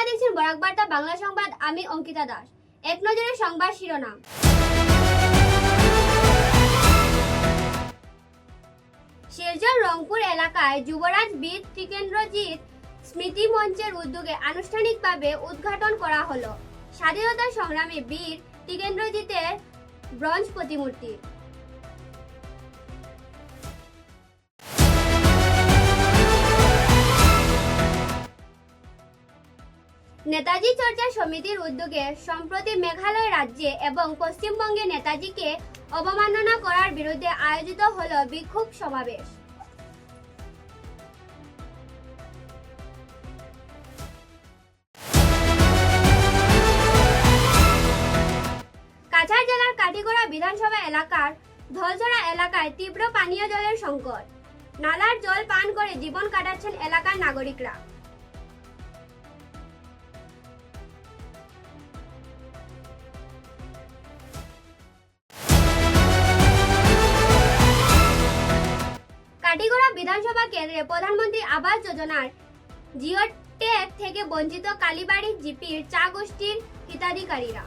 দেখছেন বরাক বার্তা বাংলা সংবাদ। আমি অঙ্কিতা দাস। এক নজরে সংবাদ শিরোনাম। শিলচর রংপুর এলাকায় যুবরাজ বীর টিকেন্দ্রজিৎ স্মৃতি মঞ্চের উদ্যোগে আনুষ্ঠানিকভাবে উদ্ঘাটন করা হলো স্বাধীনতা সংগ্রামী বীর টিকেন্দ্রজিতের ব্রোঞ্জ প্রতিমূর্তি। নেতাজি চর্চা সমিতির উদ্যোগে সম্প্রতি মেঘালয় রাজ্যে এবং পশ্চিমবঙ্গে নেতাজিকে অবমাননা করার বিরুদ্ধে আয়োজিত হলো বিক্ষোভ সমাবেশ। কাছাড় জেলার কাটিগড়া বিধানসভা এলাকার ধলছড়া এলাকায় তীব্র পানীয় জলের সংকট। নালার জল পান করে জীবন কাটাচ্ছেন এলাকার নাগরিকরা। কাটিগড়া বিধানসভা কেন্দ্রে প্রধানমন্ত্রী আবাস যোজনার জিওটেক থেকে বঞ্চিত কালীবাড়ি জিপির চা গোষ্ঠীর হিতাধিকারীরা।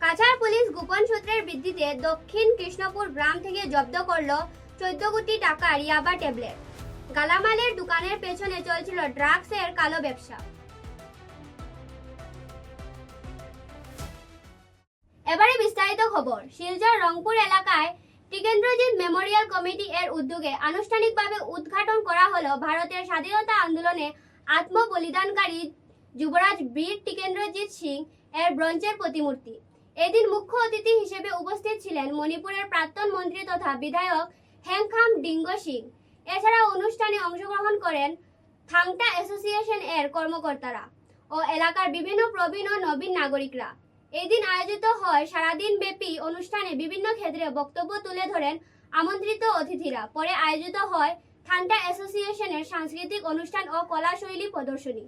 কাছাড় পুলিশ গোপন সূত্রের ভিত্তিতে দক্ষিণ কৃষ্ণপুর গ্রাম থেকে জব্দ করল 14 কোটি টাকার ইয়াবা ট্যাবলেট। গালামালের দোকানের পেছনে চলছিল ড্রাগসের কালো ব্যবসা। এবারে বিস্তারিত খবর। শিলচর রংপুর এলাকায় টিকেন্দ্রজিৎ মেমোরিয়াল কমিটি এর উদ্যোগে আনুষ্ঠানিকভাবে উদ্ঘাটন করা হলো ভারতের স্বাধীনতা আন্দোলনে আত্মবলিদানকারী যুবরাজ বীর টিকেন্দ্রজিৎ সিং এর ব্রোঞ্জের প্রতিমূর্তি। এদিন মুখ্য অতিথি হিসেবে উপস্থিত ছিলেন মণিপুরের প্রাক্তন মন্ত্রী তথা বিধায়ক হেংখাম ডিঙ্গো সিং। এছাড়া অনুষ্ঠানে অংশগ্রহণ করেন থাংটা অ্যাসোসিয়েশন এর কর্মকর্তারা ও এলাকার বিভিন্ন প্রবীণ ও নবীন নাগরিকরা। এই দিন আয়োজিত হয় সারাদিন ব্যাপী অনুষ্ঠানে বিভিন্ন ক্ষেত্রে বক্তব্য তুলে ধরেন আমন্ত্রিত অতিথিরা। পরে আয়োজিত হয় থাংটা অ্যাসোসিয়েশনের সাংস্কৃতিক অনুষ্ঠান ও কলা শৈলী প্রদর্শনী।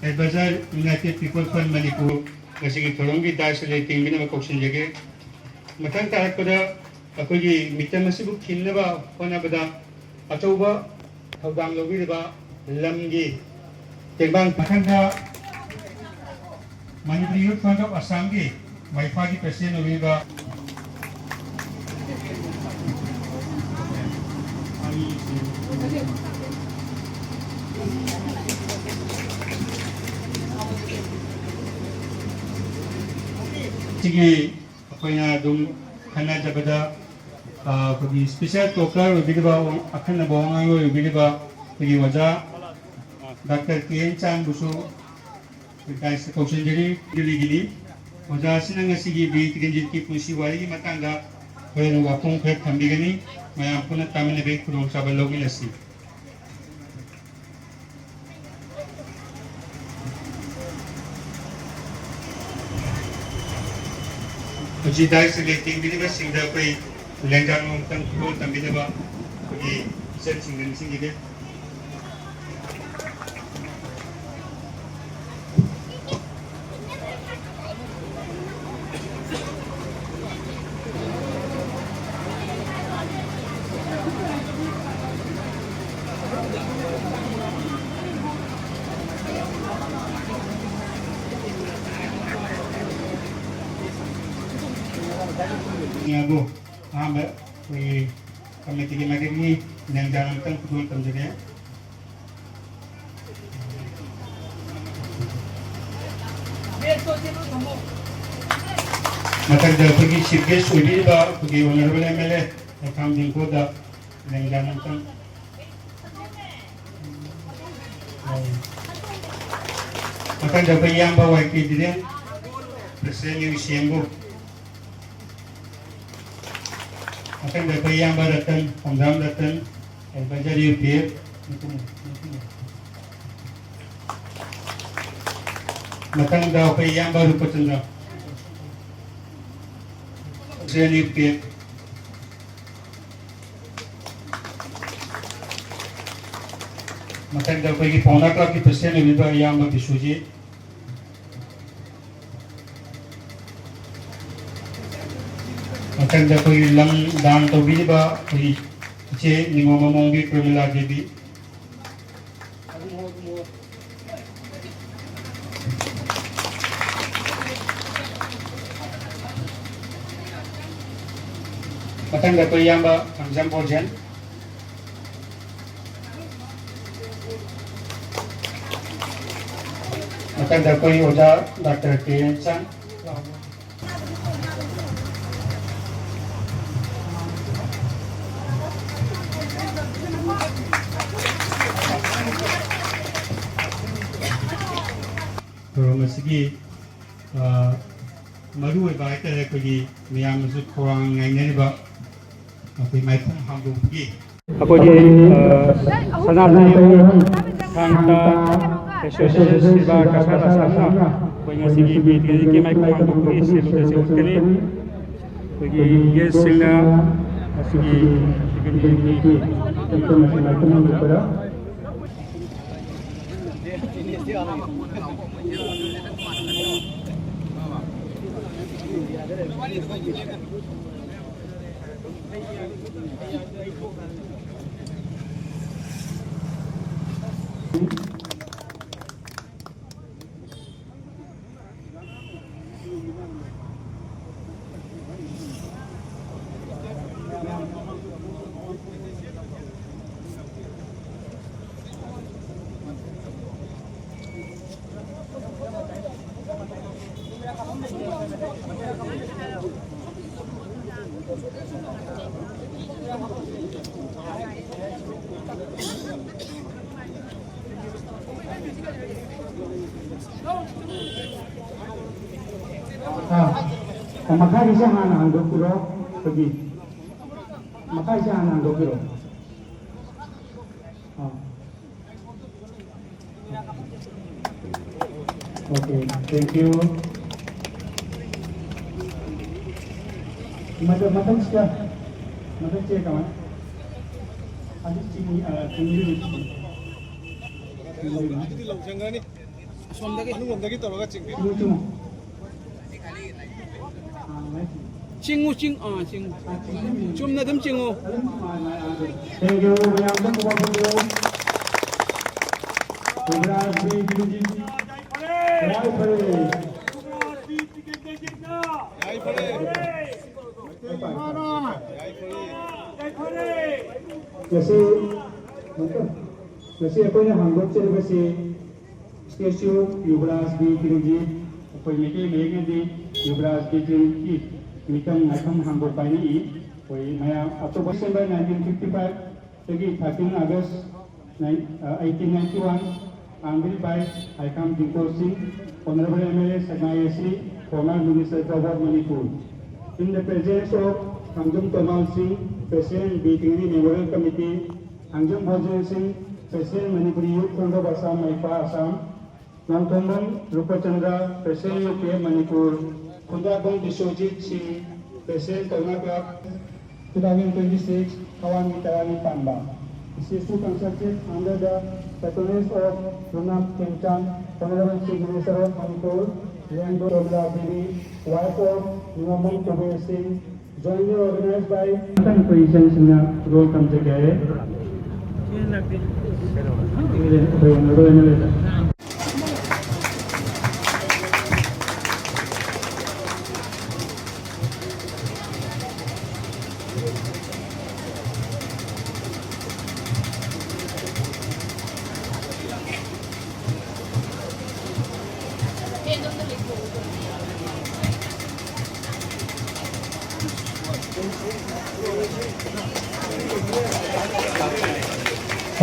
Advisor United People Fund Manipur ngasigi thoronggi daisale tingbina ma kokshin jage matang tarakpada akogi mitam asibu khinleba honabada achauba thodang lobireba lamgi tengbang matangda Manipur Youth Fund of Assam gi Wi-Fi gi president obiba Sige, ako na dum kana jabada pagi special talker ubili ba akan na bawang ayo ubili ba pagi waja Dr. Kian Chan busu guys kaushal gili waja sinang sige bi tinjit ki pusi wali matanga hoy wapong phek thambi gani mayam puna tamine be kurong sabal logi lasi Uji dai selecting bini ba singda koi lengang ngom tang ko tambi ba koi set singden singide Niago, amba, kami tinggi lagi ni yang jalan kan kutuan tamjanya. Matang dah pergi sirkes sudi ba, pergi honorable MLA, kam jingko dah yang jalan kan. Matang dah pergi yang bawa ke dia, presiden yang sianggo. Akan dapat yang berdatang, pemdam datang, advisor UPF, matang dapat yang baru petanda, presiden UPF, ꯃꯊꯪꯗ ꯑꯩꯈꯣꯏꯒꯤ ꯄꯥꯎꯅꯥ ꯀ꯭ꯂꯕꯀꯤ president ꯑꯣꯏꯕꯤꯕ ꯏꯌꯥꯝꯕ ꯕꯤꯁꯨꯖꯤꯠ, ꯃꯊꯪꯗ ꯑꯩꯈꯣꯏꯒꯤ ꯂꯝ ꯗꯥꯟ ꯇꯧꯕꯤꯔꯤꯕ ꯑꯩꯈꯣꯏꯒꯤ ꯏꯆꯦ ꯅꯤꯉꯣꯝꯕꯃꯣꯡꯕꯤ ꯄ꯭ꯔꯃꯤꯂꯥ ꯗꯦꯕꯤ, ꯃꯊꯪꯗ ꯑꯩꯈꯣꯏ ꯏꯌꯥꯝꯕ ꯐꯪꯖꯝ ꯕꯣꯔꯖꯦꯟ, ꯃꯊꯪꯗ ꯑꯩꯈꯣꯏ ꯑꯣꯖꯥ ꯗꯥꯛꯇꯔ ꯀꯦ ꯑꯦꯟ ꯆꯟ, ꯊꯧꯔꯝ ꯑꯁꯤꯒꯤ ꯃꯔꯨꯑꯣꯏꯕ ꯍꯥꯏꯇꯥꯔꯦ ꯑꯩꯈꯣꯏꯒꯤ ꯃꯌꯥꯝꯅꯁꯨ ꯈꯧꯔꯥꯡ ꯉꯥꯏꯅꯔꯤꯕ ꯑꯩꯈꯣꯏ ꯃꯥꯏꯐꯝ ꯍꯥꯡꯗꯣꯛꯄꯒꯤ ꯑꯩꯈꯣꯏꯒꯤ Sanamahi Santa association Silva Cachar ꯑꯁꯥꯝꯅ ꯑꯩꯈꯣꯏ ꯉꯁꯤꯒꯤ ꯕꯤꯗꯤꯒꯤ ꯃꯥꯏꯐꯝ ꯍꯥꯡꯗꯣꯛꯄꯒꯤ ꯁꯦꯜ ꯑꯁꯤ ꯎꯠꯀꯅꯤ꯫ ꯑꯩꯈꯣꯏꯒꯤ ꯒꯦꯁꯁꯤꯡꯅ ꯃꯁꯤꯒꯤ Makanya hana handok kuro pergi. Makanya hana handok kuro. Okay, thank you. Matan siya kawan. Ada cini Jadi langsung ni. Somdagi tolong cing. Cingu cing cing. Cuma nadam cingu. Thank you, yang berkuasa. Terima kasih, Guruji. Jai Pare. Jai Pare. Kasi ako yung hanggap siya kasi statue Yuvraj B. Guruji कोई मिट्टी लेंगे दी युवराज की की MITM नाथम hanggap pa ni कोई मैं October 1955 Taqi 13 August 1891 Angry by I come Dinko Singh, Honorable MLA Sagnai Sri, former Minister of Manipur. In the presence of Anjum Tomal Singh, President BTNI Memorial Committee, Anjum Bhajan Singh, President Manipuri Youth Front of Assam, Maipa Assam, Nangthomban Rupachandra, President UPM Manipur, Kundabong Biswajit Singh, President Karna Club 2026, Kawan Mitarani Pamba. This is to constructed under the patronage of Runam Kemchan, Honorable Chief Minister of Manipur, Liangdo Domla Bibi, wife of Nimamon Kubir Singh, jointly organized by Positions in the role comes again.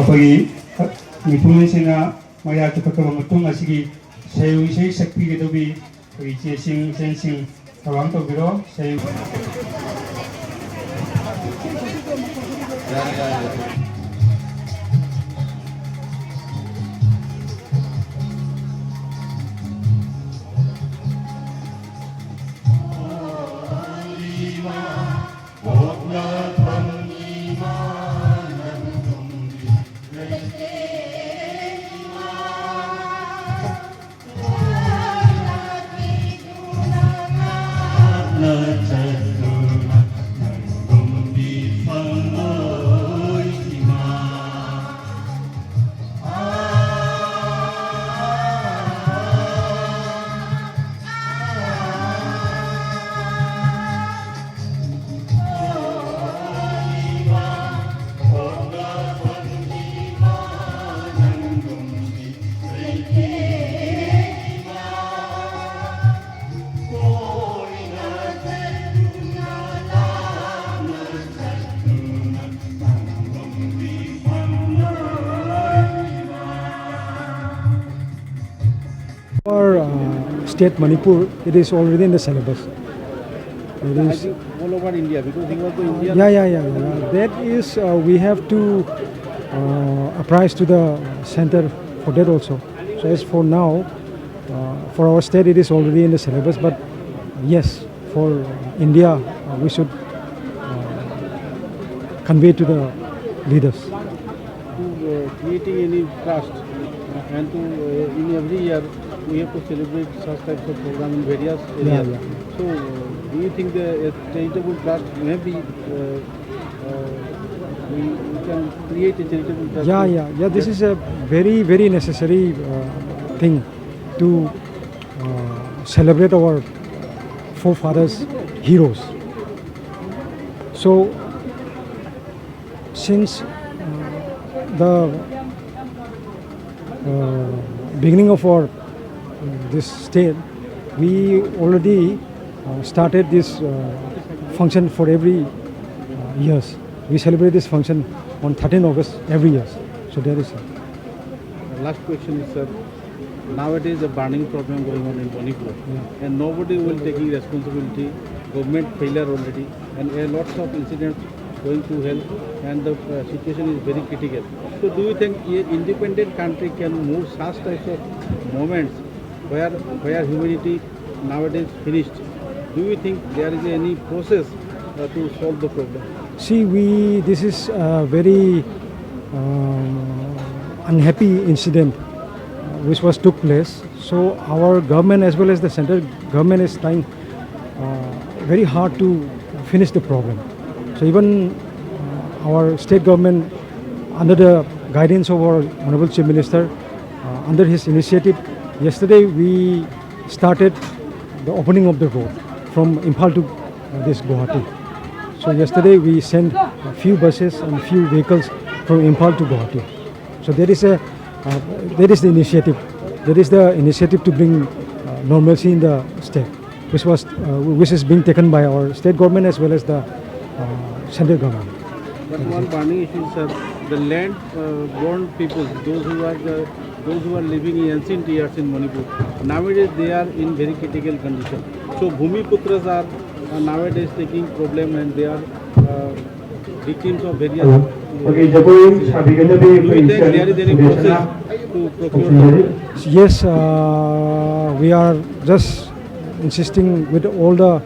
ꯑꯩꯈꯣꯏꯒꯤ ꯃꯤꯄꯨꯝꯁꯤꯡꯅ ꯃꯌꯥ ꯆꯠꯊꯣꯛꯈ꯭ꯔꯕ ꯃꯇꯨꯡ ꯑꯁꯤꯒꯤ ꯁꯩꯔꯧ ꯏꯁꯩ ꯁꯛꯄꯤꯒꯗꯧꯔꯤ ꯑꯩꯈꯣꯏꯒꯤ ꯏꯆꯦꯁꯤꯡ ꯏꯆꯟꯁꯤꯡ ꯊꯧꯔꯥꯡ ꯇꯧꯕꯤꯔꯣ ꯁꯩꯔꯧ state Manipur, it is already in the syllabus. It I is, think all over India because he was the Indian. yeah. That is, we have to apprise to the center for that also. So as for now, for our state, it is already in the syllabus. But yes, for India, we should convey to the leaders. To creating any trust and to in every year we have to celebrate such types of program in various areas. Yeah. So do you think the charitable trust maybe we can create a charitable trust? Yeah. This is a very necessary thing to celebrate our forefathers' heroes. So since the beginning of our this state, we already started this function for every years. We celebrate this function on 13 August every year. So there is. Last question is, sir, nowadays a burning problem going on in Manipur, Yeah. and nobody will taking responsibility. Government failure already, and lots of incidents going to hell, and the situation is very critical. So, do you think an independent country can move such types of moments where humanity nowadays finished? Do you think there is any process to solve the problem? See, this is a very unhappy incident which was took place. So our government as well as the central government is trying very hard to finish the problem. So even our state government, under the guidance of our Honorable Chief Minister, under his initiative, yesterday we started the opening of the road from Imphal to this Guwahati. So yesterday we sent a few buses and a few vehicles from Imphal to Guwahati. So that is the initiative. That is the initiative to bring normalcy in the state, which is being taken by our state government as well as the central government. But one burning issue is, the land-born people, those who are living in ancient years in Manipur, nowadays they are in very critical condition. So Bhumiputras are nowadays taking problem, and they are victims of various. Okay, Jaboin, Abhiganda Do you think there is any process to procure? Yes, we are just insisting with all the,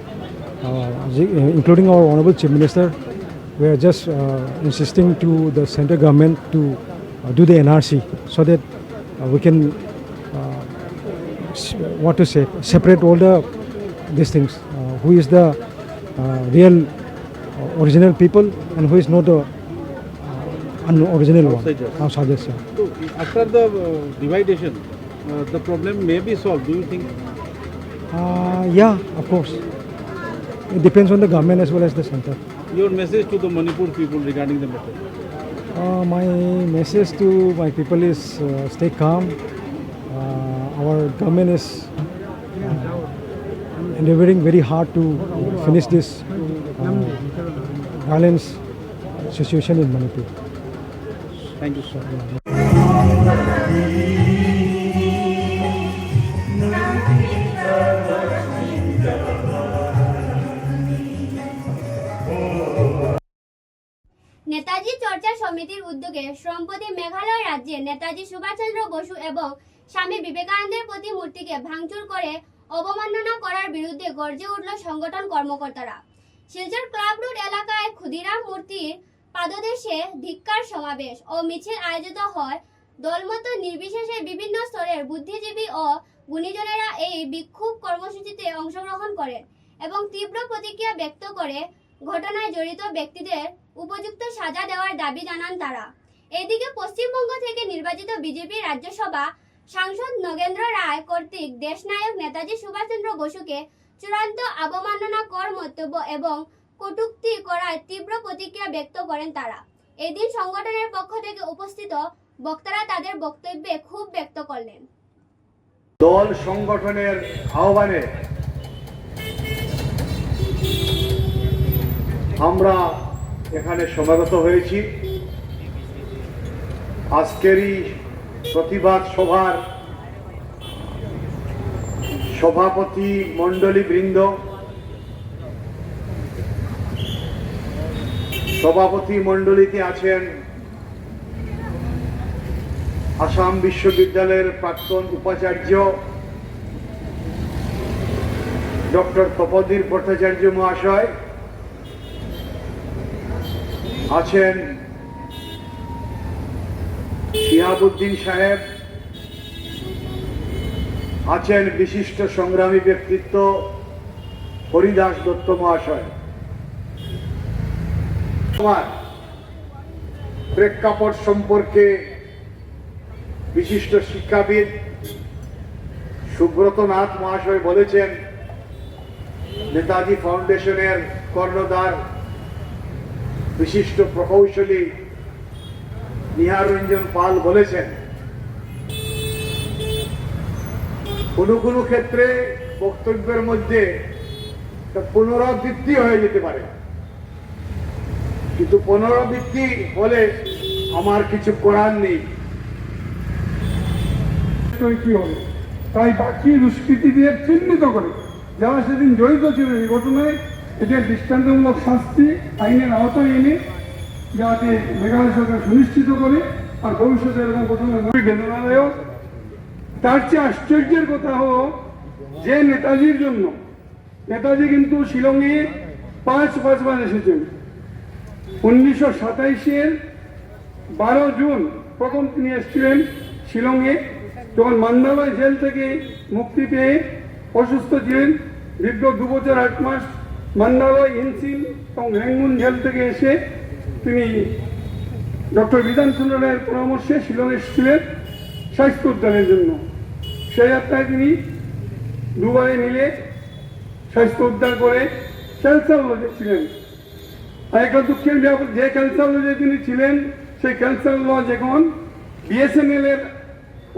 including our Honorable Chief Minister, we are just insisting to the central government to do the NRC so that we can, separate all these things. Who is the real original people and who is not the unoriginal one. Outsiders. Yeah. So after the dividation, the problem may be solved. Do you think? Yeah, of course. It depends on the government as well as the center. Your message to the Manipur people regarding the matter? My message to my people is stay calm. Our government is endeavoring very hard to finish this violence situation in Manipur. Thank you, sir. Netaji চর্চা সমিতির উদ্যোগে সম্প্রতি মেঘালয় রাজ্যে নেতাজি সুভাষচন্দ্র বসু এবং স্বামী বিবেকানন্দের প্রতিমূর্তিকে ভাঙচুর করে অবমাননা করার বিরুদ্ধে গর্জে উঠল সংগঠন কর্মকর্তারা। শিলচর ক্লাব রোড এলাকায় ক্ষুদিরাম মূর্তির পাদদেশে ধিক্কার সমাবেশ ও মিছিল আয়োজিত হয়। দলমত নির্বিশেষে বিভিন্ন স্তরের বুদ্ধিজীবী ও গুণীজনেরা এই বিক্ষোভ কর্মসূচিতে অংশগ্রহণ করেন এবং তীব্র প্রতিক্রিয়া ব্যক্ত করে ঘটনায় জড়িত ব্যক্তিদের উপযুক্ত সাজা দেওয়ার দাবি জানান তারা। এদিকে পশ্চিমবঙ্গ থেকে নির্বাচিত বিজেপি রাজ্যসভা সাংসদ নগেন্দ্র রায় কর্তৃক দেশনায়ক নেতাজি সুভাষচন্দ্র বসুকে চূড়ান্ত অবমাননাকর মন্তব্য এবং কটূক্তি করায় তীব্র প্রতিক্রিয়া ব্যক্ত করেন তারা। এদিন সংগঠনের পক্ষ থেকে উপস্থিত বক্তারা তাদের বক্তব্যে ক্ষোভ ব্যক্ত করলেন। দল সংগঠনের আহ্বানে আমরা এখানে সমাগত হয়েছি। আজকেরই প্রতিবাদ সভার সভাপতি মণ্ডলীবৃন্দ, সভাপতি মণ্ডলীতে আছেন আসাম বিশ্ববিদ্যালয়ের প্রাক্তন উপাচার্য ডক্টর তপোধীর ভট্টাচার্য মহাশয়, আছেন শিহাবুদ্দিন সাহেব, আছেন বিশিষ্ট সংগ্রামী ব্যক্তিত্ব হরিদাস দত্ত মহাশয়। আমার প্রেক্ষাপট সম্পর্কে বিশিষ্ট শিক্ষাবিদ সুব্রত নাথ মহাশয় বলেছেন, নেতাজি ফাউন্ডেশনের কর্ণধার বিশিষ্ট প্রকৌশলী নিহার রঞ্জন পাল বলেছেন, কোনো কোনো ক্ষেত্রে বক্তব্যের মধ্যে পুনরাবৃত্তি হয়ে যেতে পারে, কিন্তু পুনরাবৃত্তি হলে আমার কিছু করার নেই। কি হবে, তাই বাকি দুষ্কৃতীদের চিহ্নিত করে যারা সেদিন জড়িত ছিলেন এই ঘটনায় এদের দৃষ্টান্তমূলক শাস্তি আইনের আওতায় এনে যাতে মেঘালয় সরকার সুনিশ্চিত করে আর ভবিষ্যতে এরকম ঘটনা নয় বেদনাদায়ক। তার চেয়ে আশ্চর্যের কথা হলো যে নেতাজির জন্য, নেতাজি কিন্তু শিলংয়ে 5বার এসেছেন। 1927-এর 12 জুন প্রথম তিনি এসেছিলেন শিলংয়ে, যখন মান্দালয় জেল থেকে মুক্তি পেয়ে অসুস্থ ছিলেন। দীর্ঘ 2 বছর 8 মাস মান্দালয়, ইনসিল এবং রেঙ্গুন জেল থেকে এসে তিনি ডক্টর বিধানচন্দ্র রায়ের পরামর্শে শিলং এসেছিলেন স্বাস্থ্য উদ্যানের জন্য। সেই যাত্রায় তিনি 2 বারে মিলে স্বাস্থ্য উদ্ধার করে ক্যান্সার লজে ছিলেন। আর একটা দুঃখের ব্যাপার, যে ক্যান্সার লজে তিনি ছিলেন সেই ক্যান্সার লজ এখন বিএসএনএল এর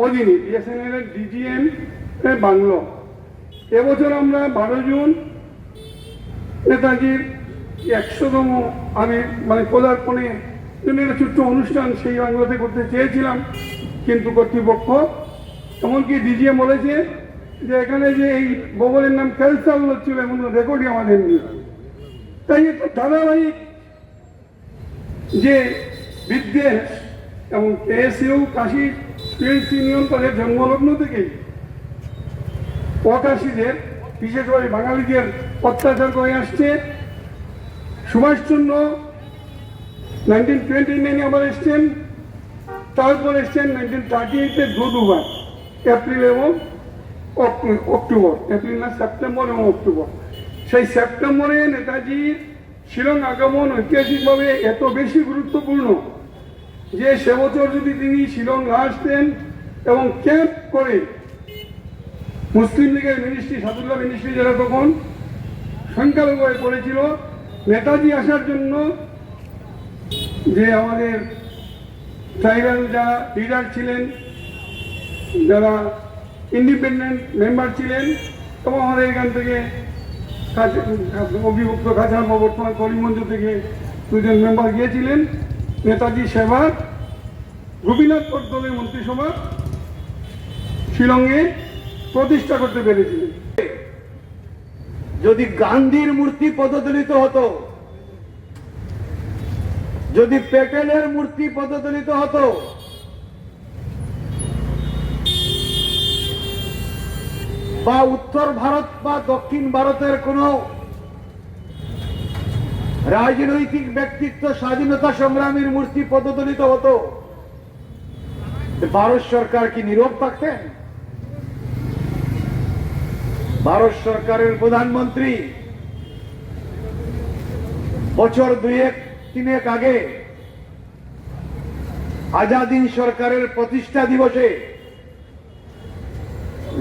অধীনে, বিএসএনএল এর ডিজিএম বাংলো। এবছর আমরা 12 জুন নেতাজির 100তম পদার্পণের জন্য একটা ছোট্ট অনুষ্ঠান সেই বাংলাতে করতে চেয়েছিলাম, কিন্তু কর্তৃপক্ষ এমনকি ডিজিএম বলেছে যে এখানে যে এই ভবনের নাম ক্যান্সার লজ ছিল এমন রেকর্ডই আমাদের নেই। তাই একটা ধারাবাহিক যে বিদ্বেষ এবং এএসইউ কাশী স্টুডেন্টস ইউনিয়ন তাদের জন্মলগ্ন থেকেই অকাশীদের, বিশেষ করে বাঙালিদের অত্যাচার করে আসছে। সুভাষচন্দ্র 1929 আবার এসছেন, তারপর এসছেন 1938-এ 2বার, এপ্রিল এবং অক্টোবর, এপ্রিল না সেপ্টেম্বর এবং অক্টোবর। সেই সেপ্টেম্বরে নেতাজির শিলং আগমন ঐতিহাসিকভাবে এত বেশি গুরুত্বপূর্ণ যে সে বছর যদি তিনি শিলং না আসতেন এবং ক্যাম্প করে মুসলিম লীগের মিনিস্ট্রি, সাদুল্লাহ মিনিস্ট্রি যারা তখন সংখ্যালঘু হয়ে পড়েছিল, নেতাজি আসার জন্য যে আমাদের ট্রাইবাল যারা লিডার ছিলেন, যারা ইন্ডিপেন্ডেন্ট মেম্বার ছিলেন, এবং আমাদের এখান থেকে অবিভক্ত কাছাড় বা বর্তমান করিমগঞ্জ থেকে 2 জন মেম্বার গিয়েছিলেন। নেতাজি সেবার গোপীনাথ দলের মন্ত্রিসভা শিলংয়ে প্রতিষ্ঠা করতে পেরেছিলেন। যদি গান্ধীর মূর্তি পদদলিত হতো, যদি প্যাটেলের মূর্তি পদদলিত হতো, বা উত্তর ভারত বা দক্ষিণ ভারতের কোন রাজনৈতিক ব্যক্তিত্ব, স্বাধীনতা সংগ্রামীর মূর্তি পদদলিত হতো, ভারত সরকার কি নীরব থাকতেন? ভারত সরকারের প্রধানমন্ত্রী বছর 2-3 আগে আজাদিন সরকারের প্রতিষ্ঠা দিবসে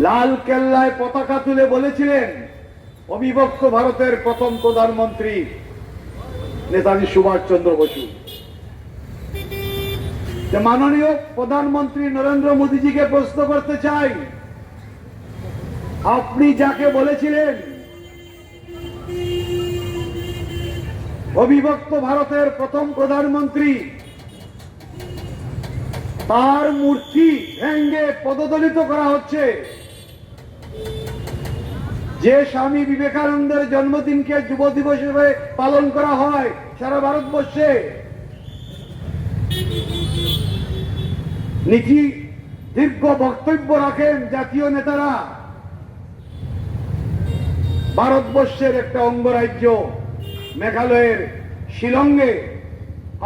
লাল কেল্লায় পতাকা তুলে বলেছিলেন, অবিভক্ত ভারতের প্রথম প্রধানমন্ত্রী নেতাজি সুভাষচন্দ্র বসু। মাননীয় প্রধানমন্ত্রী নরেন্দ্র মোদীজিকে প্রশ্ন করতে চাই, আপনি যাকে বলেছিলেন অবিভক্ত ভারতের প্রথম প্রধানমন্ত্রী, তার মূর্তি ভেঙ্গে পদদলিত করা হচ্ছে, যে স্বামী বিবেকানন্দের জন্মদিনকে যুব দিবস হিসেবে পালন করা হয় সারা ভারতবর্ষে, নীতি দীর্ঘ বক্তব্য রাখেন জাতীয় নেতারা, ভারতবর্ষের একটা অঙ্গরাজ্য মেঘালয়ের শিলংয়ে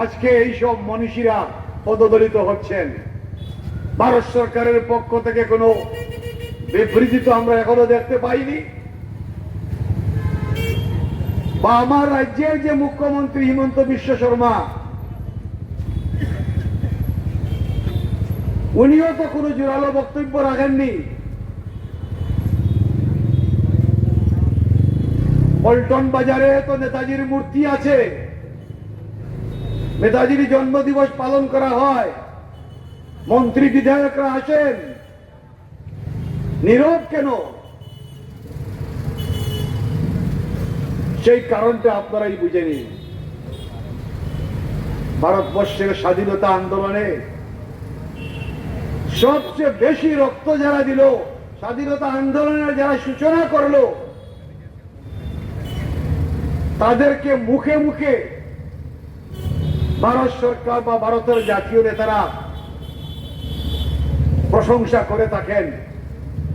আজকে এইসব মনীষীরা পদদলিত হচ্ছেন। ভারত সরকারের পক্ষ থেকে কোনো বিবৃতি তো আমরা এখনো দেখতে পাইনি। বা আমার রাজ্যের যে মুখ্যমন্ত্রী হিমন্ত বিশ্ব শর্মা, উনিও তো কোনো জোরালো বক্তব্য রাখেননি। পল্টন বাজারে তো নেতাজির মূর্তি আছে, নেতাজির জন্মদিবস পালন করা হয়, মন্ত্রী বিধায়করা আসেন, নীরব কেন? সেই কারণটা আপনারাই বুঝে নিন। ভারতবর্ষের স্বাধীনতা আন্দোলনে সবচেয়ে বেশি রক্ত যারা দিল, স্বাধীনতা আন্দোলনের যারা সূচনা করলো, তাদেরকে মুখে মুখে ভারত সরকার বা ভারতের জাতীয় নেতারা প্রশংসা করে থাকেন,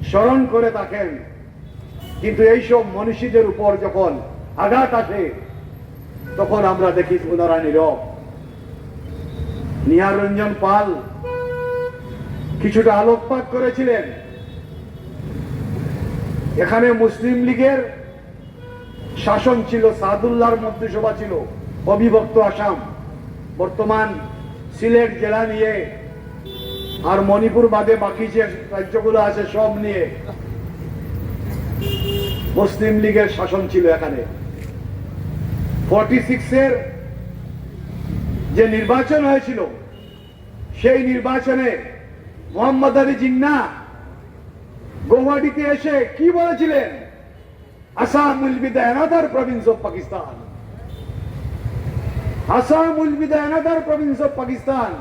স্মরণ করে থাকেন, কিন্তু এইসব মনীষীদের উপর যখন আঘাত আসে তখন আমরা দেখি ওনারা নীরব। নিহার রঞ্জন পাল কিছুটা আলোকপাত করেছিলেন। এখানে মুসলিম লীগের শাসন ছিল, সাদুল্লাহর মন্ত্রিসভা ছিল, অবিভক্ত আসাম, বর্তমান সিলেট জেলা নিয়ে আর মণিপুর বাদে বাকি যে রাজ্যগুলো আছে সব নিয়ে মুসলিম লীগের শাসন ছিল এখানে। 46-এর যে নির্বাচন হয়েছিল, সেই নির্বাচনে মোহাম্মদ আলী জিন্নাহ গৌহাটিতে এসে কি বলেছিলেন? Assam will be the another Province of Pakistan, Assam will be the another Province of Pakistan.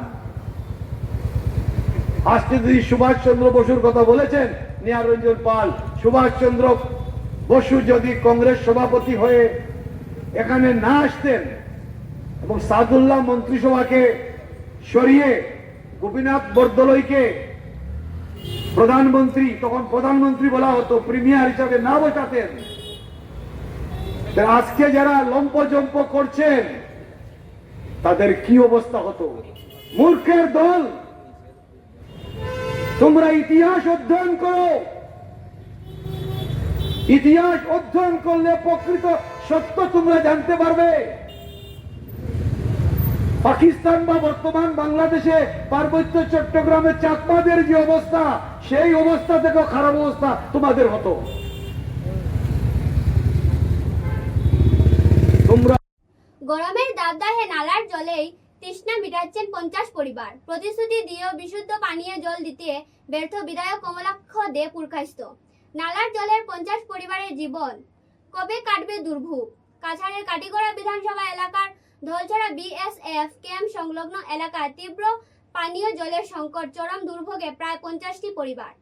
আজকে যদি সুভাষ চন্দ্র বসুর কথা বলেছেন নিহার রঞ্জন পাল, সুভাষ চন্দ্র বসু যদি কংগ্রেস সভাপতি হয়ে এখানে না আসতেন এবং সাদুল্লাহ মন্ত্রিসভাকে সরিয়ে গোপীনাথ বরদলৈকে প্রধানমন্ত্রী, তখন প্রধানমন্ত্রী বলা হতো, প্রিমিয়ার হিসাবে না বসাতেন, আজকে যারা লম্পজম্প করছেন তাদের কি অবস্থা হতো? মূর্খের দল, তোমরা ইতিহাস অধ্যয়ন করো। ইতিহাস অধ্যয়ন করলে প্রকৃত সত্য তোমরা জানতে পারবে। পাকিস্তান বা বর্তমান বাংলাদেশে পার্বত্য চট্টগ্রামের চাকমাদের যে অবস্থা, সেই অবস্থা থেকে খারাপ অবস্থা তোমাদের হতো। তোমরা গরমের দাবদাহে নালার জলেই তৃষ্ণা মিটাচ্ছেন 50 পরিবার। প্রতিশ্রুতি দিয়েও বিশুদ্ধ পানীয় জল দিতে ব্যর্থ বিধায়ক কমলাক্ষ দে পুরকায়স্থ। নালার জলের 50 পরিবারের জীবন কবে কাটবে দুর্ভোগ? কাছাড়ের কাটিগড়া বিধানসভা এলাকার ধলছড়া বিএসএফ ক্যাম্প সংলগ্ন এলাকায় তীব্র পানীয় জলের সংকট, চরম দুর্ভোগে প্রায় 50টি পরিবার।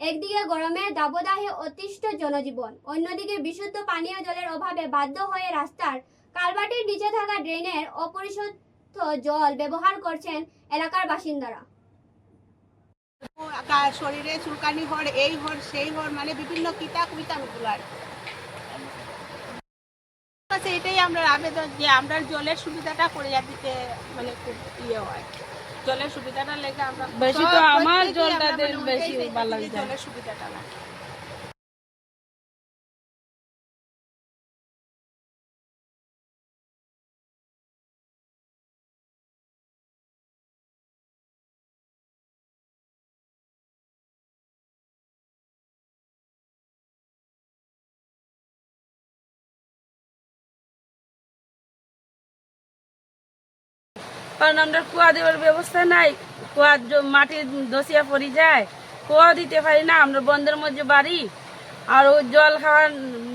একদিকে গরমের দাবদাহে অতিষ্ঠ জনজীবন, অন্যদিকে বিশুদ্ধ পানীয় জলের অভাবে বাধ্য হয়ে রাস্তার কালভার্টের নিচে থাকা ড্রেনের অপরিশুদ্ধ জল ব্যবহার করছেন এলাকার বাসিন্দারা। শরীরে চুলকানি হর, এই হর সেই হর, মানে বিভিন্ন কিতা কুইতা গুলার এটাই আমরা আবেদন যে আমরা জলের সুবিধাটা করে দিতে, মানে খুব ইয়ে হয়। জলের সুবিধাটা লেগে আমরা বেশি তো আমার জলটা বেশি ভালো লাগে, জলের সুবিধাটা লাগে। কারণ আমরা কুয়া দেওয়ার ব্যবস্থা নাই, কুয়া মাটির দসিয়া পড়ে যায়, কুয়া দিতে পারি না। আমরা বন্ধের মধ্যে বাড়ি, আর ও জল খাওয়ার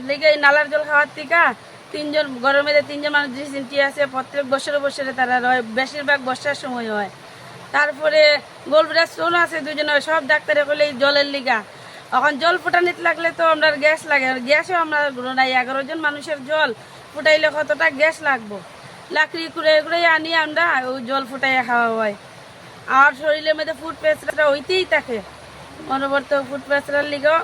লেগে নালার জল খাওয়ার থেকে 3জন গরমে 3জন মানুষ ডিসেন্ট্রি আছে, প্রত্যেক বছরে বছরে তারা রয়, বেশিরভাগ বর্ষার সময় হয়। তারপরে গোলব্লাডার স্টোন আছে 2জনের, সব ডাক্তারে বলে এই জলের লিগা। এখন জল ফুটানিতে লাগলে তো আমরা গ্যাস লাগে, আর গ্যাসও আমরা নাই। 11 জন মানুষের জল ফুটাইলে কতটা গ্যাস লাগবো। লাকড়ি কুড়ে আনি আমরা ওই জল ফুটাইয়া খাওয়া হয়। আর শরীরের মধ্যে ফুড প্রেসারটা হইতেই থাকে, অনবরত ফুড প্রেসারের লিগেও।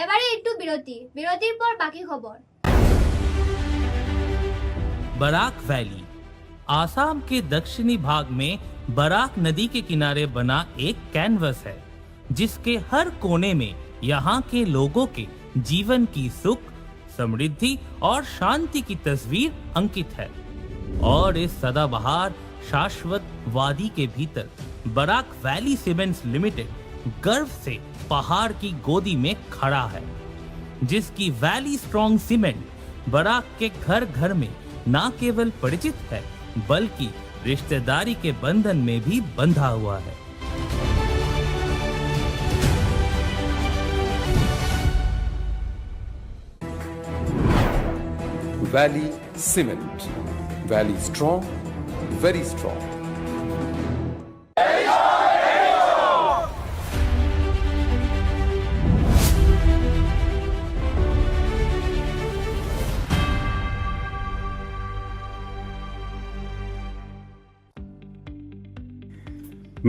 এবারে একটু বিরতির পর বাকি খবর। बराक वैली आसाम के दक्षिणी भाग में बराक नदी के किनारे बना एक कैनवस है, जिसके हर कोने में यहाँ के लोगों के जीवन की सुख, समृद्धि और शांति की तस्वीर अंकित है। और इस सदाबहार शाश्वत वादी के भीतर बराक वैली सीमेंट्स लिमिटेड गर्व से पहाड़ की गोदी में खड़ा है, जिसकी वैली स्ट्रॉन्ग सीमेंट बराक के घर घर में न केवल परिचित है, बल्कि रिश्तेदारी के बंधन में भी बंधा हुआ है। Valley Cement. Valley strong, very strong.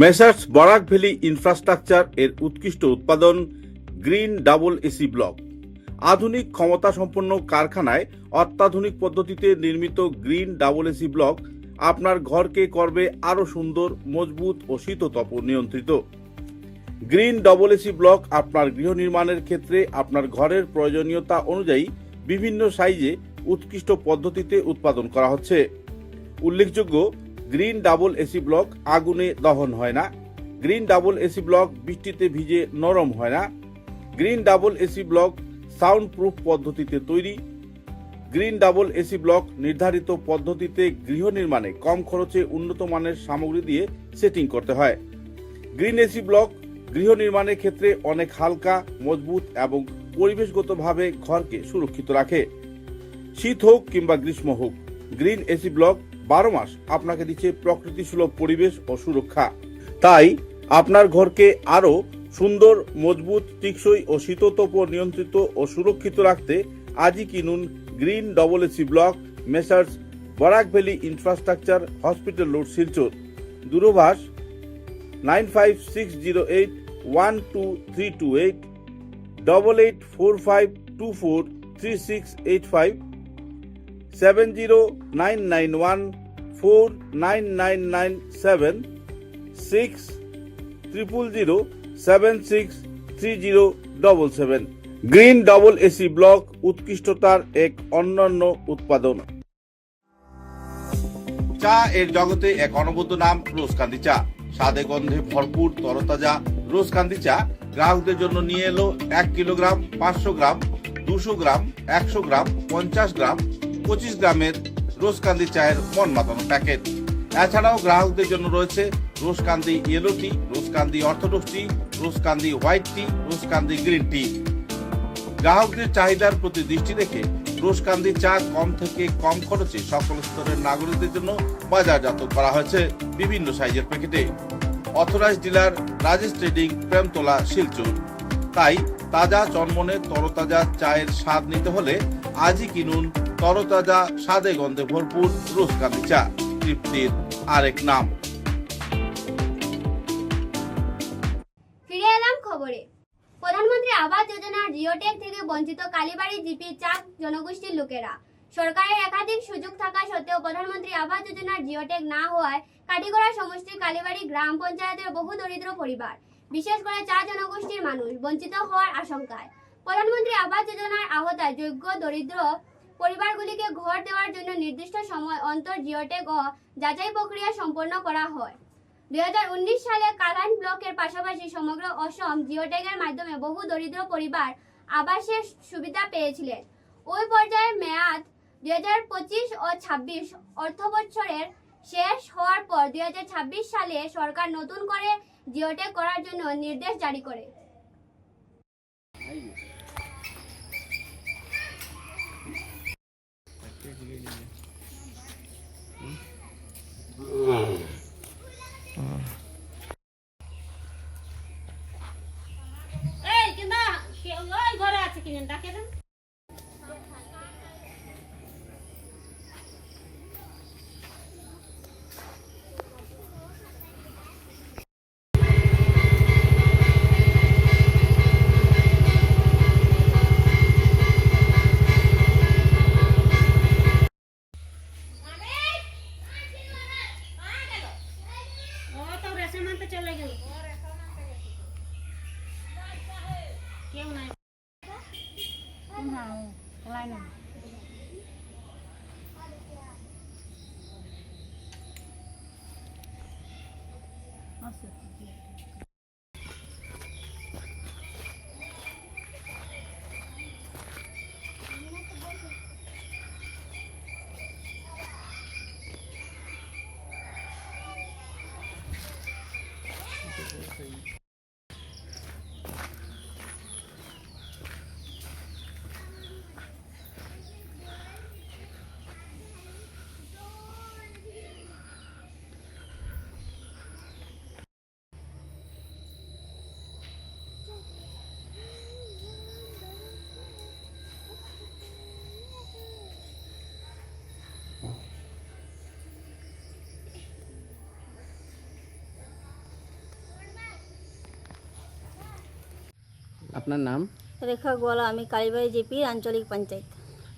Messrs Barak valley infrastructure এর উৎকৃষ্ট উৎপাদন গ্রিন ডাবল এসি ব্লক। আধুনিক ক্ষমতা সম্পন্ন কারখানায় অত্যাধুনিক পদ্ধতিতে নির্মিত গ্রিন ডাবল এসি ব্লক আপনার ঘরকে করবে আরো সুন্দর, মজবুত ও শীততাপ নিয়ন্ত্রিত। গ্রিন ডাবল এসি ব্লক আপনার গৃহ নির্মাণের ক্ষেত্রে আপনার ঘরের প্রয়োজনীয়তা অনুযায়ী বিভিন্ন সাইজে উৎকৃষ্ট পদ্ধতিতে উৎপাদন করা হচ্ছে। উল্লেখযোগ্য, গ্রিন ডাবল এসি ব্লক আগুনে দহন হয় না। গ্রিন ডাবল এসি ব্লক বৃষ্টিতে ভিজে নরম হয় না। Green double AC block sound proof পদ্ধতিতে তৈরি। গ্রিন ডাবল এসি ব্লক নির্ধারিত পদ্ধতিতে গৃহ নির্মাণে কম খরচে উন্নত মানের সামগ্রী দিয়ে সেটিং করতে হয়। গ্রিন এসি ব্লক গৃহ নির্মাণের ক্ষেত্রে অনেক হালকা, মজবুত এবং পরিবেশগতভাবে ঘরকে সুরক্ষিত রাখে। শীত হোক কিংবা গ্রীষ্ম হোক, গ্রিন এসি ব্লক 12 মাস আপনাকে দিচ্ছে প্রকৃতি সুলভ পরিবেশ ও সুরক্ষা। তাই আপনার ঘরকে আরো সুন্দর, মজবুত, টেকসই ও শীততাপ নিয়ন্ত্রিত ও সুরক্ষিত রাখতে আজই কিনুন green double AC block, messrs Barak valley infrastructure, hospital road, Silchar. দূরভাষ 9560812328, 8845243685, 70991499997, 6000763077। গ্রিন ডবল এসি ব্লক উৎকৃষ্টতার এক অনন্য উৎপাদন। চা এর জগতে এক অনবদ্য নাম রোজকান্দি চা। স্বাদে গন্ধে ভরপুর তরতাজা রোজকান্দি চা গ্রাহকদের জন্য নিয়ে এলো 1 কিলোগ্রাম, 500 গ্রাম, 200 গ্রাম, 100 গ্রাম, 50 গ্রাম, 25 গ্রামের রোজকান্দি চায়ের মন মাতানো প্যাকেট। এছাড়াও গ্রাহকদের জন্য রয়েছে রোজকান্দি ইয়েলো টি, রোজকান্দি অর্থোডক্স টি, রোজকান্দি হোয়াইট টি, রোজকান্দি গ্রিন টি। গ্রাহকদের চাহিদার প্রতি দৃষ্টি রেখে রোজকান্দি চা কম থেকে কম খরচে সকল স্তরের নাগরিকদের জন্য বাজারজাত করা হয়েছে বিভিন্ন সাইজের প্যাকেটে। Authorised dealer Rajesh trading, Premtala, Silchar. তাই তাজা চনমনে তরতাজা চায়ের স্বাদ নিতে হলে আজই কিনুন তরতাজা, স্বাদে গন্ধে ভরপুর রোজকান্দি চা, তৃপ্তির আরেক নাম। ফিরে এলাম খবরে। প্রধানমন্ত্রী আবাস যোজনার জিওটেক থেকে বঞ্চিত কালীবাড়ি জিপি চাক জনগোষ্ঠীর লোকেরা। সরকারের একাধিক সুযোগ থাকা সত্ত্বেও প্রধানমন্ত্রী আবাস যোজনার জিওটেক না হওয়ায় কাটিগড়া সমষ্টির কালীবাড়ি গ্রাম পঞ্চায়েতের বহু দরিদ্র পরিবার, বিশেষ করে চা জনগোষ্ঠীর মানুষ বঞ্চিত হওয়ার আশঙ্কায়। প্রধানমন্ত্রী আবাস যোজনার আওতায় যোগ্য দরিদ্র পরিবারগুলিকে ঘর দেওয়ার জন্য নির্দিষ্ট সময় অন্তর জিওটেক ও যাচাই প্রক্রিয়া সম্পন্ন করা হয়। 2019 সালে কালাইন ব্লকের পাশাপাশি সমগ্র অসম জিওটেকের মাধ্যমে বহু দরিদ্র পরিবার আবাসের সুবিধা পেয়েছিলেন। ওই পর্যায়ের মেয়াদ 2025 ও 26 অর্থবছরের শেষ হওয়ার পর 2026 সালে সরকার নতুন করে জিওটেক করার জন্য নির্দেশ জারি করে। এই কিনা ওই ঘরে আছে কিনা ডাকে দেন। চলে গেল কেউ নাই লাইন আপনার নাম? রেখা গোয়ালা, আমি কালীবাড়ি জিপি আঞ্চলিক পঞ্চায়েত।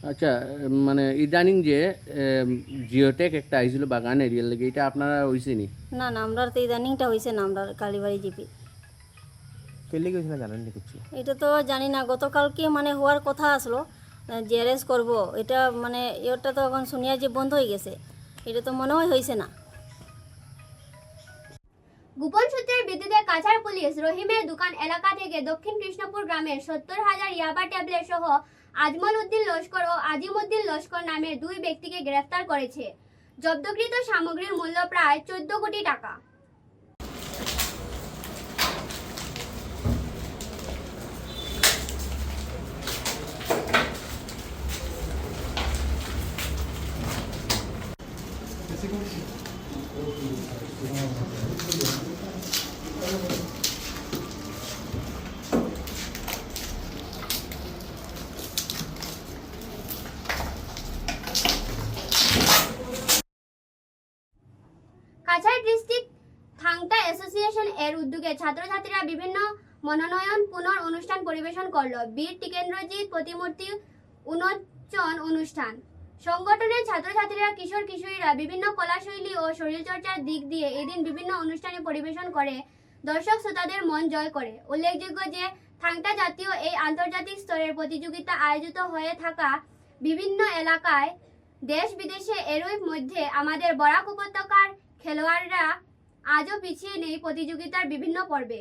আচ্ছা, মানে ইদানিং যে জিওটেক একটা আইছিল বাগান এরিয়ার লাগে, এটা আপনারা হইছে নি? না না, আমরা তো ইদানিংটা হয়েছে না, আমরা কালীবাড়ি জিপি। কেলে গেছিল জানেন না কিছু? এটা তো জানি না, গতকালকে মানে হওয়ার কথা আসলো, জিআরএস করব, এটা মানে এটা তো এখন শুনিয়া যে বন্ধ হয়ে গেছে, এটা তো মনে হয় হয়েছে না। গোপন সূত্রের ভিত্তিতে কাছাড় পুলিশ রহিমের দোকান এলাকা থেকে দক্ষিণ কৃষ্ণপুর গ্রামের 70,000 ইয়াবা ট্যাবলেট সহ আজমল উদ্দিন লস্কর ও আজিম উদ্দিন লস্কর নামের 2 ব্যক্তিকে গ্রেফতার করেছে। জব্দকৃত সামগ্রীর মূল্য প্রায় 14 কোটি টাকা। কাছাড় ডিস্ট্রিক্ট থাংটা অ্যাসোসিয়েশন এর উদ্যোগে ছাত্রছাত্রীরা বিভিন্ন মনোনয়ন পুনর অনুষ্ঠান পরিবেশন করলো। বীর টিকেন্দ্রজিৎ প্রতিমূর্তি উন্মোচন অনুষ্ঠান। সংগঠনের ছাত্রছাত্রীরা কিশোর কিশোরীরা বিভিন্ন কলাশৈলী ও শরীরচর্চার দিক দিয়ে এদিন বিভিন্ন অনুষ্ঠানে পরিবেশন করে দর্শক শ্রোতাদের মন জয় করে। উল্লেখযোগ্য যে থাংটা জাতীয় এই আন্তর্জাতিক স্তরের প্রতিযোগিতা আয়োজিত হয়ে থাকা বিভিন্ন এলাকায় দেশ বিদেশে এরই মধ্যে আমাদের বরাক উপত্যকার খেলোয়াড়রা আজও পিছিয়ে নেই প্রতিযোগিতার বিভিন্ন পর্বে।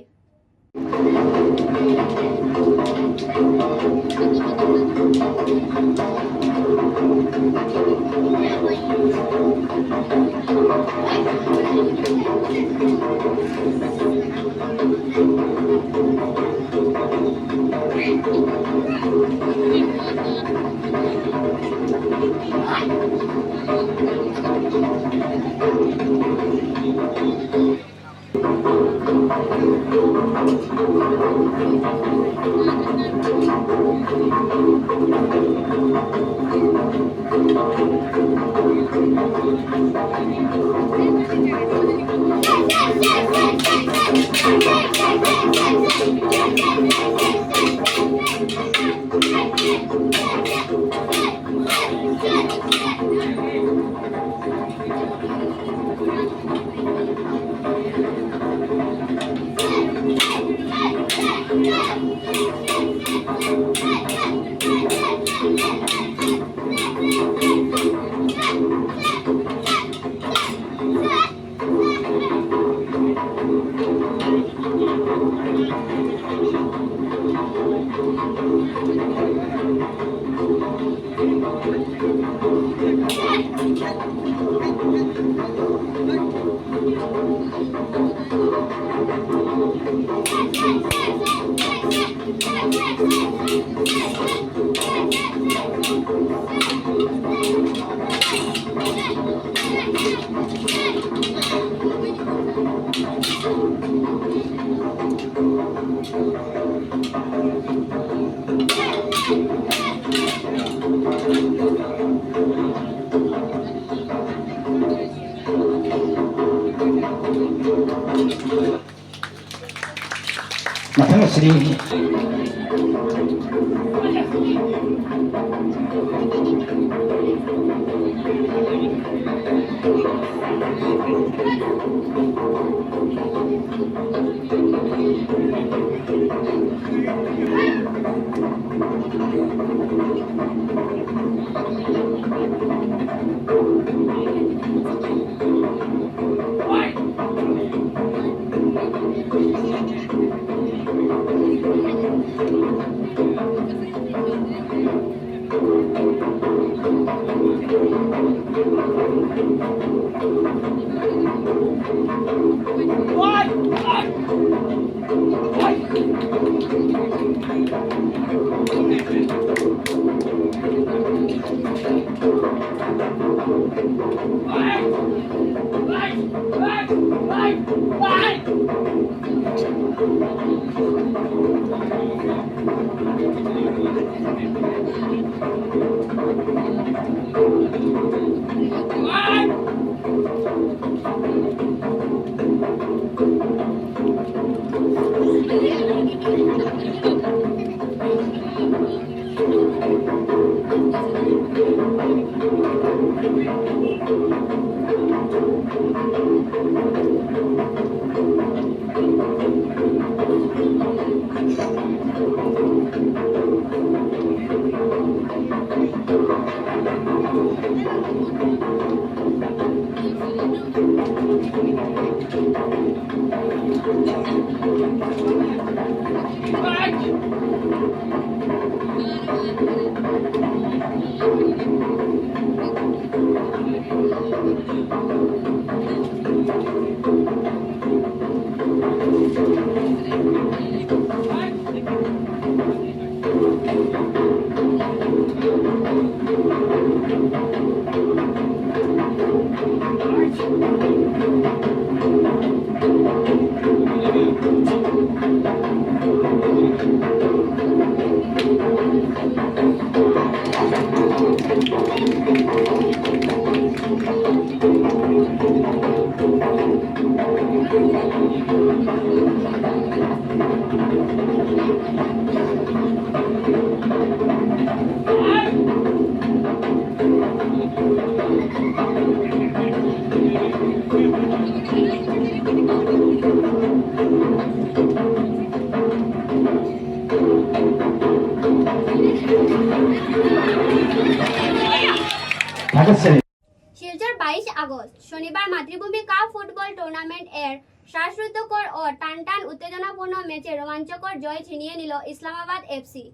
শিলচর 22 আগস্ট শনিবার মাতৃভূমি কাপ ফুটবল টুর্নামেন্ট এর শ্বাসরুদ্ধকর ও টানটান উত্তেজনাপূর্ণ ম্যাচে রোমাঞ্চকর জয় ছিনিয়ে নিল ইসলামাবাদ এফসি।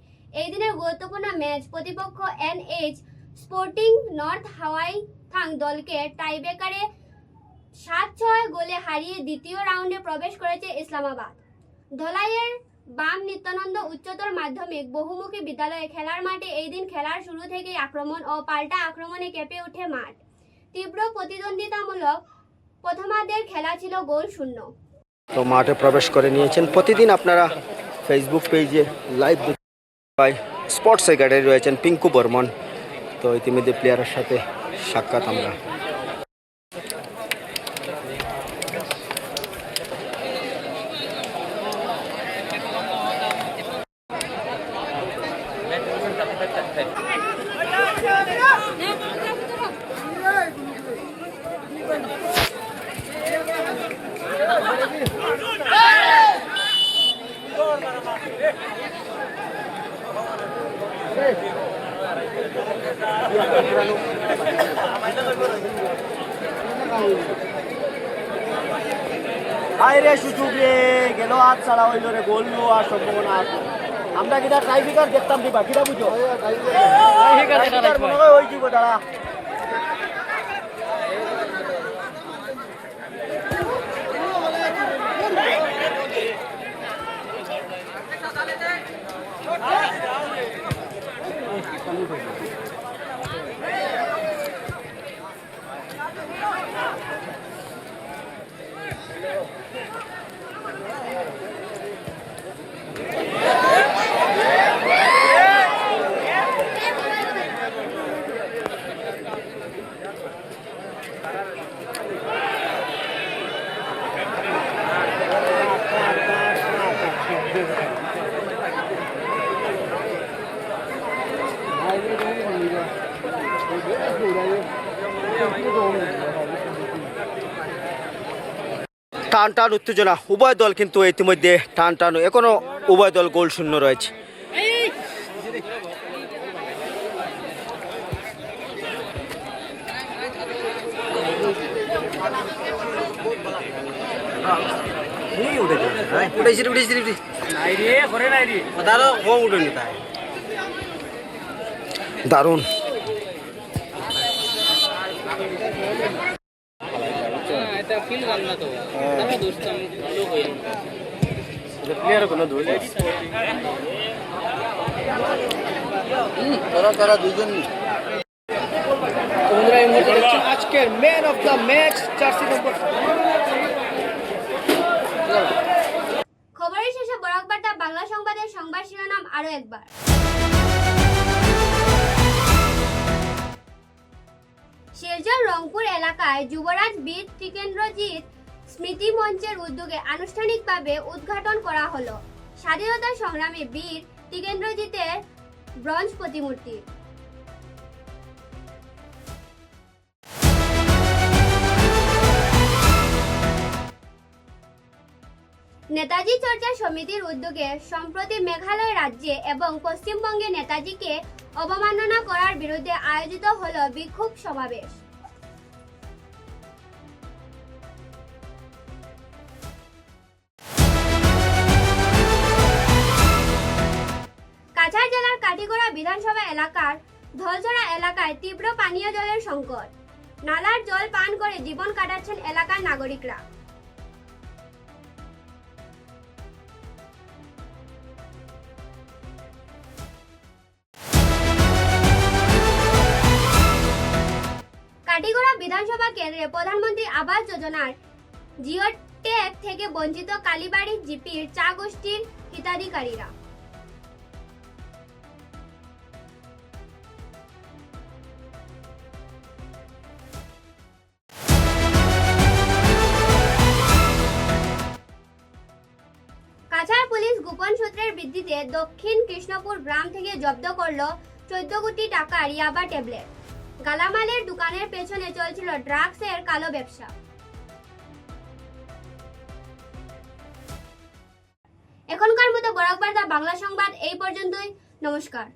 এই দিনের গুরুত্বপূর্ণ ম্যাচ প্রতিপক্ষ এনএইচ স্পোর্টিং নর্থ হাওয়াই থাং দলকে টাইব্রেকারে 7-6 গোলে হারিয়ে দ্বিতীয় রাউন্ডে প্রবেশ করেছে ইসলামাবাদ। ধলাইয়ের বাম নিত্যানন্দ উচ্চতর মাধ্যমিক বহুমুখী বিদ্যালয়ে খেলার মাঠে এই দিন খেলার শুরু থেকেই আক্রমণ ও পাল্টা আক্রমণে কেঁপে ওঠে মাঠ। তীব্র প্রতিদ্বন্দ্বিতামূলক প্রথমার্ধের খেলা ছিল গোল শূন্য। তো মাঠে প্রবেশ করে নিয়েছেন। প্রতিদিন আপনারা ফেসবুক পেজে লাইভ পাই স্পোর্টস সেক্রেটারি রয়েছেন পিঙ্কু বর্মন। তো ইতিমধ্যে প্লেয়ারের সাথে সাক্ষাৎ আমরা। আরে সুযোগ রে গেল হাত ছাড়া হইল রে গোল আর সম্ভাবনা আছে। আমরা কিটা ট্রাইফিকার দেখতাম দিবা কিটা বুঝো ট্রাইফিকার মনে হয় ওই দিব দাঁড়া টান টান উত্তেজনা, উভয় দল কিন্তু ইতিমধ্যে টান টান, এখনো উভয় দল গোল শূন্য রয়েছে। দারুণ আজকের man of the match jersey নম্বর। খবরের শেষে বরাক বার্তা বাংলা সংবাদের সংবাদ শিরোনাম আরো একবার। শিলচর রংপুর এলাকায় যুবরাজ বীর টিকেন্দ্রজিৎ স্মৃতি মঞ্চের উদ্যোগে আনুষ্ঠানিকভাবে উদ্ঘাটন করা হলো স্বাধীনতা সংগ্রামী বীর টিকেন্দ্রজিতের ব্রোঞ্জ প্রতিমূর্তি। নেতাজি চর্চা সমিতির উদ্যোগে সম্প্রতি মেঘালয় রাজ্যে এবং পশ্চিমবঙ্গে নেতাজিকে অবমাননা করার বিরুদ্ধে আয়োজিত হলো বিক্ষোভ সমাবেশ। কাছাড় জেলার কাঠিগড়া বিধানসভা এলাকার ধলছড়া এলাকায় তীব্র পানীয় জলের সংকট, নালার জল পান করে জীবন কাটাচ্ছেন এলাকার নাগরিকরা। কাঠিগড়া বিধানসভা কেন্দ্রে প্রধানমন্ত্রী আবাস যোজনার জিও ট্যাগ থেকে বঞ্চিত কালীবাড়ি জিপির চা গোষ্ঠীর হিতাধিকারীরা। কাছাড় পুলিশ গোপন সূত্রের ভিত্তিতে দক্ষিণ কৃষ্ণপুর গ্রাম থেকে জব্দ করল 14 কোটি টাকার ইয়াবা ট্যাবলেট। গালামালের দোকানের পেছনে চলছিল ড্রাগসের কালো ব্যবসা। এখনকার মতো বরাক বার্তা বাংলা সংবাদ এই পর্যন্তই। নমস্কার।